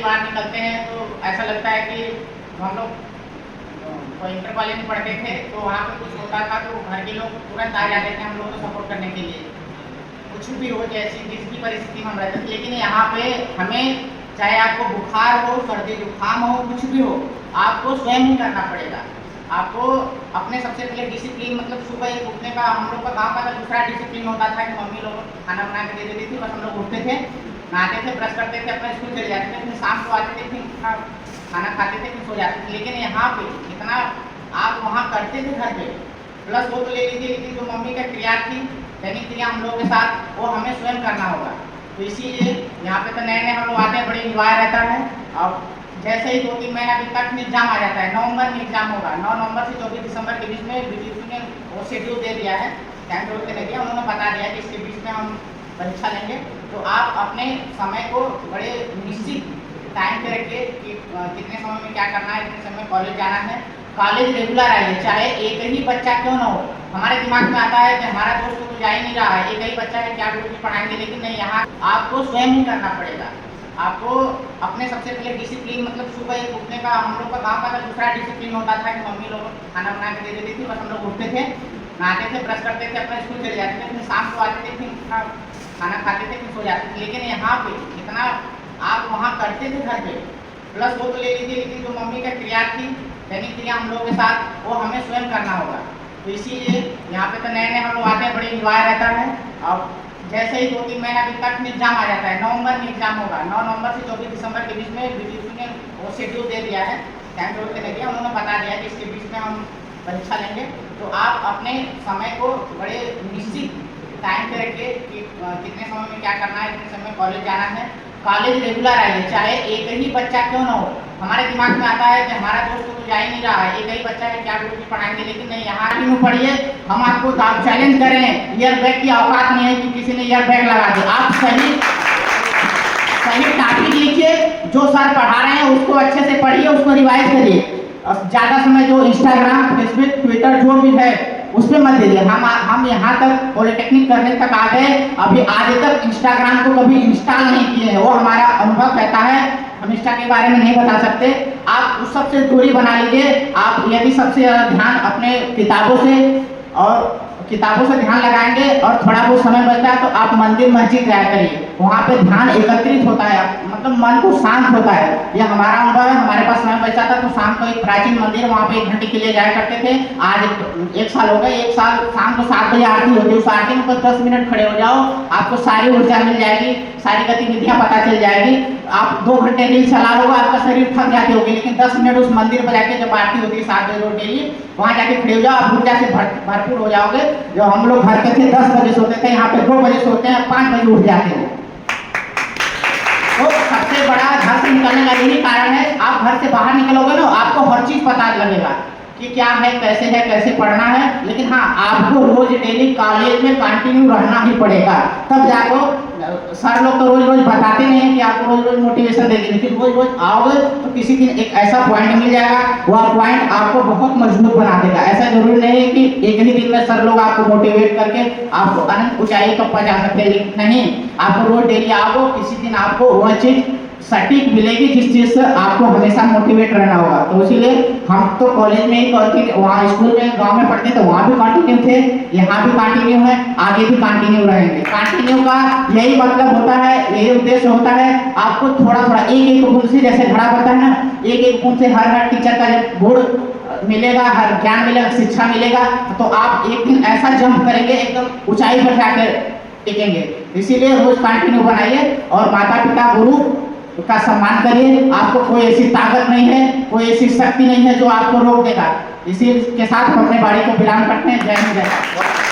बाहर निकलते हैं तो ऐसा लगता है कि हम लोग इंटर कॉलेज में पढ़ते थे तो वहाँ पे कुछ होता था तो घर के लोग तुरंत आ जाते थे हम लोग को सपोर्ट करने के लिए, कुछ भी हो जैसी जिसकी परिस्थिति में हम रहते थे। लेकिन यहाँ पे हमें चाहे आपको बुखार हो, सर्दी जुकाम हो, कुछ भी हो, आपको स्वयं ही करना पड़ेगा। आपको अपने सबसे पहले डिसिप्लिन, मतलब सुबह उठने का, हम लोग का गाँव का दूसरा डिसिप्लिन होता था कि मम्मी लोग खाना बना के दे देती थी, बस हम लोग उठते थे, नहाते थे, ब्रश करते थे, अपना स्कूल चले जाते थे, फिर शाम को आते थे, फिर खाना खाते थे, फिर सो जाते थे। लेकिन यहाँ पे इतना आप वहाँ करते थे घर पे, प्लस वो तो ले लीजिए, लेकिन जो मम्मी का क्रिया थी, दैनिक क्रिया हम लोगों के साथ, वो हमें स्वयं करना होगा। तो इसीलिए यहाँ पे तो नए नए हम लोग आते हैं, बड़े इंजॉय रहता है। और जैसे ही 2-3 महीना अभी तक में एग्जाम आ जाता है, नवंबर में एग्जाम होगा, 9 नवंबर से 24 दिसंबर के बीच में बीटीसी ने वो शेड्यूल दे दिया है, टाइम टेबल देने दिया, उन्होंने बता दिया कि इसके बीच में हम परीक्षा लेंगे। तो आप अपने समय को बड़े निश्चित टाइम पे रखिए कि कितने समय में क्या करना है, कितने समय में कॉलेज जाना है। कॉलेज रेगुलर आइए, चाहे एक ही बच्चा क्यों ना हो। हमारे दिमाग में आता है कि हमारा दोस्त तो जा ही नहीं रहा है, एक ही बच्चा है, क्या गुरु जी पढ़ाएंगे, लेकिन नहीं, यहाँ आपको स्वयं ही करना पड़ेगा। आपको अपने सबसे पहले डिसिप्लिन, मतलब सुबह उठने का, हम लोग का गाँव का दूसरा डिसिप्लिन होता था कि मम्मी लोग खाना बना के दे देती थी, बस हम लोग उठते थे, नहाते थे, ब्रश करते थे, अपना स्कूल चले जाते थे, फिर शाम को आते थे, फिर खाना खाते थे, फिर सो जाते थे। लेकिन यहाँ पे इतना आप वहाँ करते थे घर पे, प्लस वो तो ले लीजिए, लेकिन जो मम्मी का क्रिया थी, दैनिक क्रिया हम लोगों के साथ, वो हमें स्वयं करना होगा। तो इसीलिए यहाँ पे तो नए नए हम लोग आते हैं, बड़े इंजॉय रहता है। और जैसे ही 2-3 महीना अभी तक में एग्जाम आ जाता है, नवंबर में एग्जाम होगा, 9 नवंबर से 24 दिसंबर के बीच में बीटीसी ने वो शेड्यूल दे दिया है, टाइम टेबल देने दिया, उन्होंने बता दिया कि इसके बीच में हम परीक्षा लेंगे। तो आप अपने समय को बड़े निश्चित टाइम पे रखिए कि कितने समय में क्या करना है, कितने समय में कॉलेज जाना है। कॉलेज रेगुलर आइए, चाहे एक ही बच्चा क्यों ना हो। हमारे दिमाग में आता है कि हमारा दोस्त तो जा ही नहीं रहा है, एक ही बच्चा है, क्या गुरु जी पढ़ाएंगे, लेकिन नहीं, यहाँ क्यों पढ़िए। हम आपको चैलेंज करें, ईयर बैग की औकात नहीं है कि किसी ने ईयर बैग लगा दे। आप सही टॉपिक लिखिए, जो सर पढ़ा रहे हैं उसको अच्छे से पढ़िए, उसको रिवाइज करिए। ज़्यादा समय जो इंस्टाग्राम, फेसबुक, ट्विटर जो भी है उस पर मत दीजिए। हम यहाँ तक पॉलिटेक्निक करने तक आ गए, अभी आज तक इंस्टाग्राम को कभी इंस्टॉल नहीं किए हैं, वो हमारा अनुभव कहता है, हम इंस्टा के बारे में नहीं बता सकते। आप उस सबसे दूरी बना लीजिए। आप यदि सबसे ज़्यादा ध्यान अपने किताबों से ध्यान लगाएंगे और थोड़ा बहुत समय बचता है तो आप मंदिर मस्जिद जाया करिए, वहाँ पे ध्यान एकत्रित होता है, मतलब मन को शांत होता है। यह हमारा अनुभव है, हमारे पास समय बचता था तो शाम को एक प्राचीन मंदिर, वहाँ पे 1 घंटे के लिए जाया करते थे। आज 1 साल हो गए, 1 साल शाम को 7 बजे आरती होती है, उस आरती में 10 मिनट खड़े हो जाओ, आपको सारी ऊर्जा मिल जाएगी, सारी गतिविधियाँ पता चल जाएगी। आप 2 घंटे रील चला लोगे, आपका शरीर थक जाती होगी, लेकिन 10 मिनट उस मंदिर पर जाके, जब आरती होती है 7 बजे रोज डेली, वहाँ जाके खड़े हो जाओ, आप ऊर्जा से भरपूर हो जाओगे। जो हम लोग घर के थे 10 बजे सोते थे, यहाँ पे 2 बजे सोते हैं, 5 बजे उठ जाते हैं। तो सबसे बड़ा घर से निकलने का यही कारण है। आप घर से बाहर निकलोगे ना, आपको हर चीज पता लगेगा कि क्या है, कैसे पढ़ना है। लेकिन हाँ, आपको रोज डेली कॉलेज में कंटिन्यू रहना ही पड़ेगा, तब जाको। सर लोग तो रोज रोज बताते नहीं है कि आपको रोज रोज मोटिवेशन देंगे, लेकिन रोज रोज आओगे तो किसी दिन एक ऐसा पॉइंट मिल जाएगा, वह पॉइंट आपको बहुत मजबूत बना देगा। ऐसा जरूरी नहीं है कि एक ही दिन में सर लोग आपको मोटिवेट करके आपको अनंत ऊंचाई तक पहुंचा सकते हैं, लेकिन नहीं, आपको रोज डेली आओगे, किसी दिन आपको वह चीज सटीक मिलेगी जिस चीज से आपको हमेशा मोटिवेट रहना होगा। तो इसीलिए हम तो कॉलेज में ही वहाँ स्कूल में, गांव में पढ़ते तो वहाँ भी कंटिन्यू थे, यहाँ भी कंटिन्यू है, आगे भी कंटिन्यू रहेंगे। कंटिन्यू का यही मतलब होता है, यही उद्देश्य होता है, आपको थोड़ा थोड़ा एक गुण से, जैसे घड़ा बनता है ना, एक गुण से हर टीचर का जब गुण मिलेगा, हर ज्ञान मिलेगा, शिक्षा मिलेगा, तो आप एक दिन ऐसा जंप करेंगे, एकदम ऊंचाई पर जाकर टिकेंगे। इसीलिए रोज कंटिन्यू बनाइए और माता पिता गुरु का सम्मान करिए। आपको कोई ऐसी ताकत नहीं है, कोई ऐसी शक्ति नहीं है जो आपको रोक देगा। इसी के साथ हम अपने बाड़ी को विराम करते हैं। जय हिंद, जय भारत।